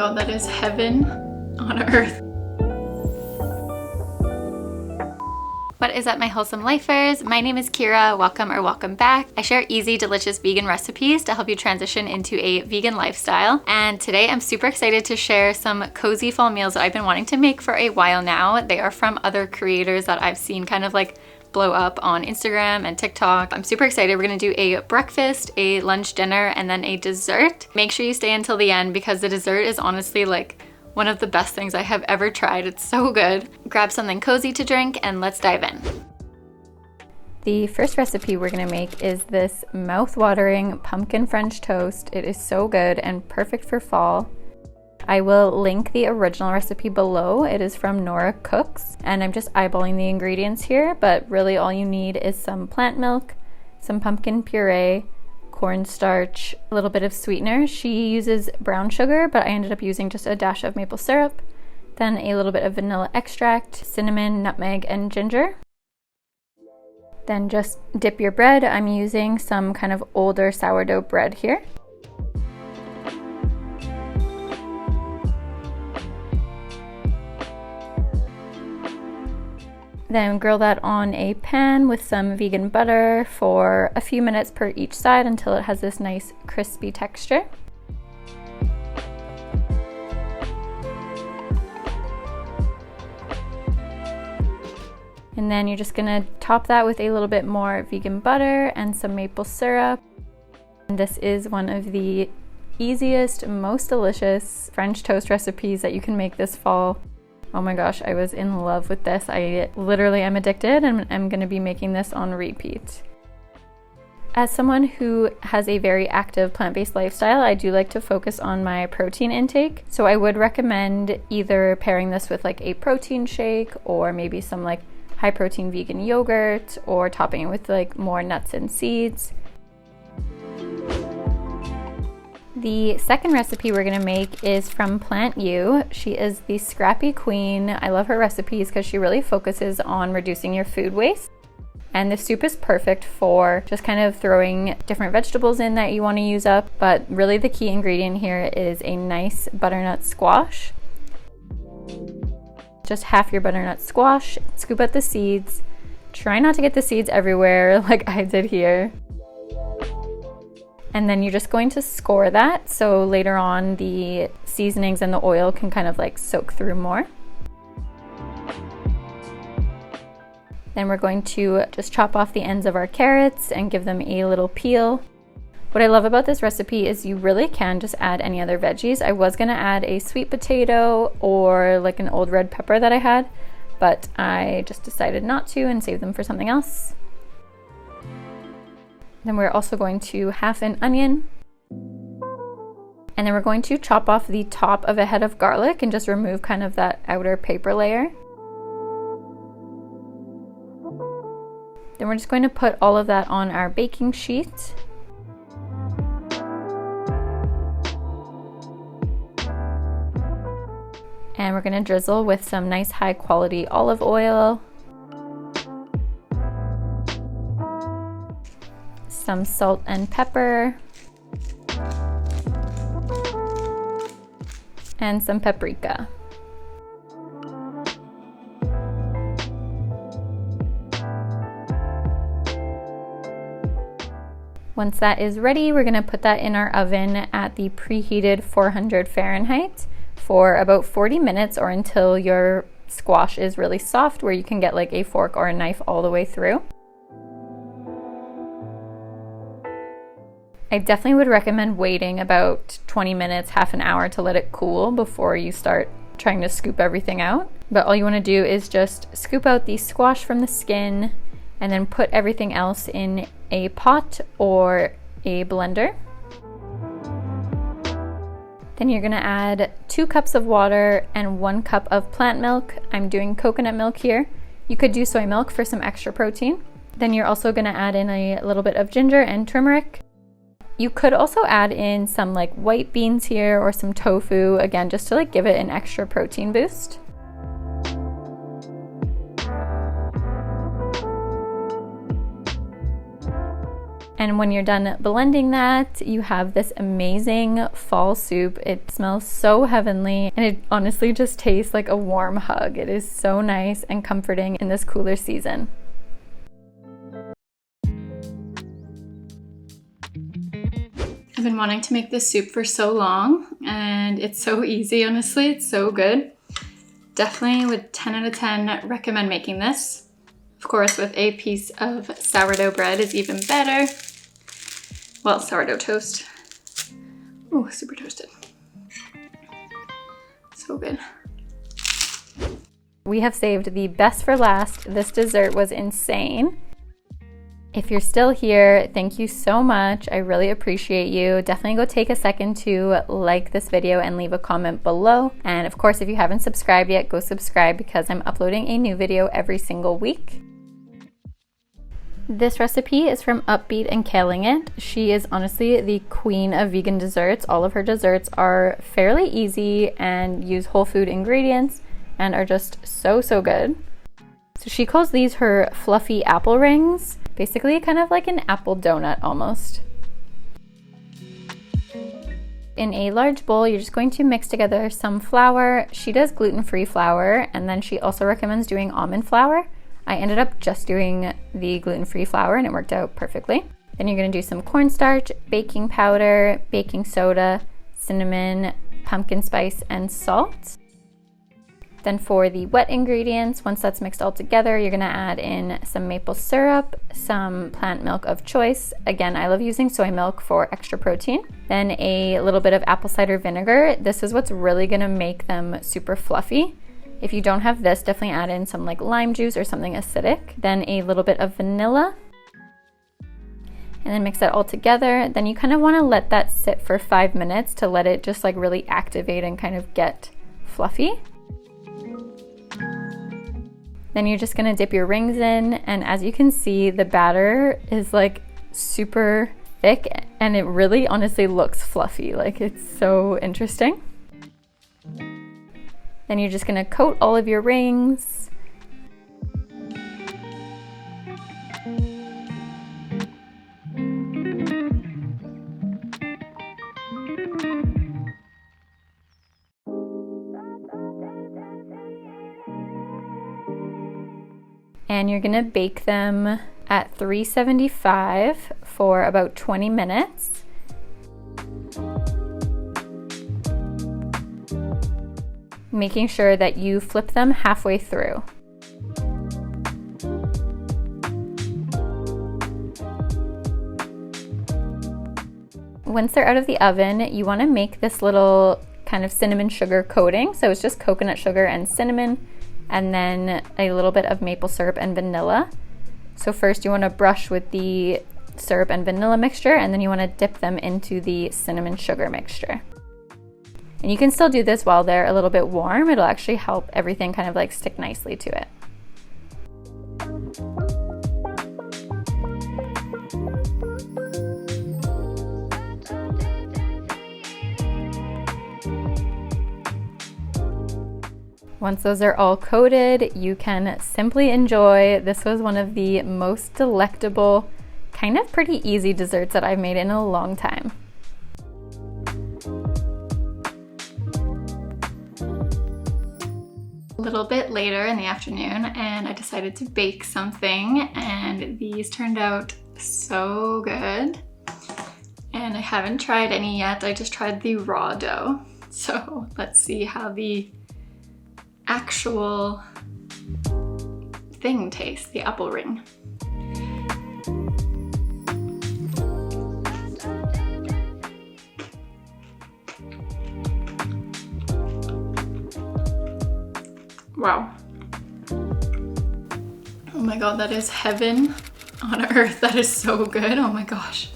god, that is heaven on earth. What is up, my wholesome lifers? My name is Kira. Welcome back. I share easy, delicious vegan recipes to help you transition into a vegan lifestyle. And today I'm super excited to share some cozy fall meals that I've been wanting to make for a while now. They are from other creators that I've seen kind of like blow up on Instagram and TikTok. I'm super excited. We're gonna do a breakfast, a lunch, dinner, and then a dessert. Make sure you stay until the end because the dessert is honestly like one of the best things I have ever tried. It's so good. Grab something cozy to drink and let's dive in. The first recipe we're gonna make is this mouth-watering pumpkin French toast. It is so good and perfect for fall. I will link the original recipe below. It is from Nora Cooks, and I'm just eyeballing the ingredients here, but really all you need is some plant milk, some pumpkin puree, cornstarch, a little bit of sweetener. She uses brown sugar, but I ended up using just a dash of maple syrup, then a little bit of vanilla extract, cinnamon, nutmeg, and ginger. Then just dip your bread. I'm using some kind of older sourdough bread here. Then grill that on a pan with some vegan butter for a few minutes per each side until it has this nice crispy texture. And then you're just gonna top that with a little bit more vegan butter and some maple syrup. And this is one of the easiest, most delicious French toast recipes that you can make this fall. Oh my gosh, I was in love with this. I literally am addicted and I'm gonna be making this on repeat. As someone who has a very active plant-based lifestyle, I do like to focus on my protein intake. So I would recommend either pairing this with like a protein shake or maybe some like high protein vegan yogurt or topping it with like more nuts and seeds. The second recipe we're gonna make is from Plant You. She is the scrappy queen. I love her recipes because she really focuses on reducing your food waste. And the soup is perfect for just kind of throwing different vegetables in that you want to use up. But really the key ingredient here is a nice butternut squash. Just half your butternut squash, scoop out the seeds. Try not to get the seeds everywhere like I did here. And then you're just going to score that so later on the seasonings and the oil can kind of like soak through more. Then we're going to just chop off the ends of our carrots and give them a little peel. What I love about this recipe is you really can just add any other veggies. I was gonna add a sweet potato or like an old red pepper that I had, but I just decided not to and save them for something else. Then we're also going to half an onion. And then we're going to chop off the top of a head of garlic and just remove kind of that outer paper layer. Then we're just going to put all of that on our baking sheet. And we're going to drizzle with some nice high quality olive oil. Some salt and pepper, and some paprika. Once that is ready, we're going to put that in our oven at the preheated 400 Fahrenheit for about 40 minutes or until your squash is really soft where you can get like a fork or a knife all the way through. I definitely would recommend waiting about 20 minutes, half an hour to let it cool before you start trying to scoop everything out. But all you want to do is just scoop out the squash from the skin and then put everything else in a pot or a blender. Then you're going to add 2 cups of water and 1 cup of plant milk. I'm doing coconut milk here. You could do soy milk for some extra protein. Then you're also going to add in a little bit of ginger and turmeric. You could also add in some like white beans here or some tofu, again, just to like give it an extra protein boost. And when you're done blending that, you have this amazing fall soup. It smells so heavenly, and it honestly just tastes like a warm hug. It is so nice and comforting in this cooler season. I've been wanting to make this soup for so long, and it's so easy, honestly. It's so good. Definitely would 10 out of 10 recommend making this. Of course, with a piece of sourdough bread is even better. Well, sourdough toast. Oh, super toasted. So good. We have saved the best for last. This dessert was insane. If you're still here, thank you so much. I really appreciate you. Definitely go take a second to like this video and leave a comment below. And of course, if you haven't subscribed yet, go subscribe because I'm uploading a new video every single week. This recipe is from Upbeat and Killing It. She is honestly the queen of vegan desserts. All of her desserts are fairly easy and use whole food ingredients and are just so good. So she calls these her fluffy apple rings. Basically kind of like an apple donut almost. In a large bowl, you're just going to mix together some flour. She does gluten-free flour, and then she also recommends doing almond flour. I ended up just doing the gluten-free flour and it worked out perfectly. Then you're gonna do some cornstarch, baking powder, baking soda, cinnamon, pumpkin spice, and salt. Then for the wet ingredients, once that's mixed all together, you're gonna add in some maple syrup, some plant milk of choice. Again, I love using soy milk for extra protein. Then a little bit of apple cider vinegar. This is what's really gonna make them super fluffy. If you don't have this, definitely add in some like lime juice or something acidic. Then a little bit of vanilla. And then mix that all together. Then you kind of wanna let that sit for 5 minutes to let it just like really activate and kind of get fluffy. Then you're just gonna dip your rings in, and as you can see, the batter is like super thick and it really honestly looks fluffy. Like it's so interesting. Then you're just gonna coat all of your rings. And you're gonna bake them at 375 for about 20 minutes. Making sure that you flip them halfway through. Once they're out of the oven, you wanna make this little kind of cinnamon sugar coating. So it's just coconut sugar and cinnamon, and then a little bit of maple syrup and vanilla. So first you wanna brush with the syrup and vanilla mixture, and then you wanna dip them into the cinnamon sugar mixture. And you can still do this while they're a little bit warm. It'll actually help everything kind of like stick nicely to it. Once those are all coated, you can simply enjoy. This was one of the most delectable, kind of pretty easy desserts that I've made in a long time. A little bit later in the afternoon, and I decided to bake something, and these turned out so good. And I haven't tried any yet. I just tried the raw dough. So let's see how the actual thing tastes, the apple ring. Wow. Oh my god, that is heaven on earth. That is so good. Oh my gosh.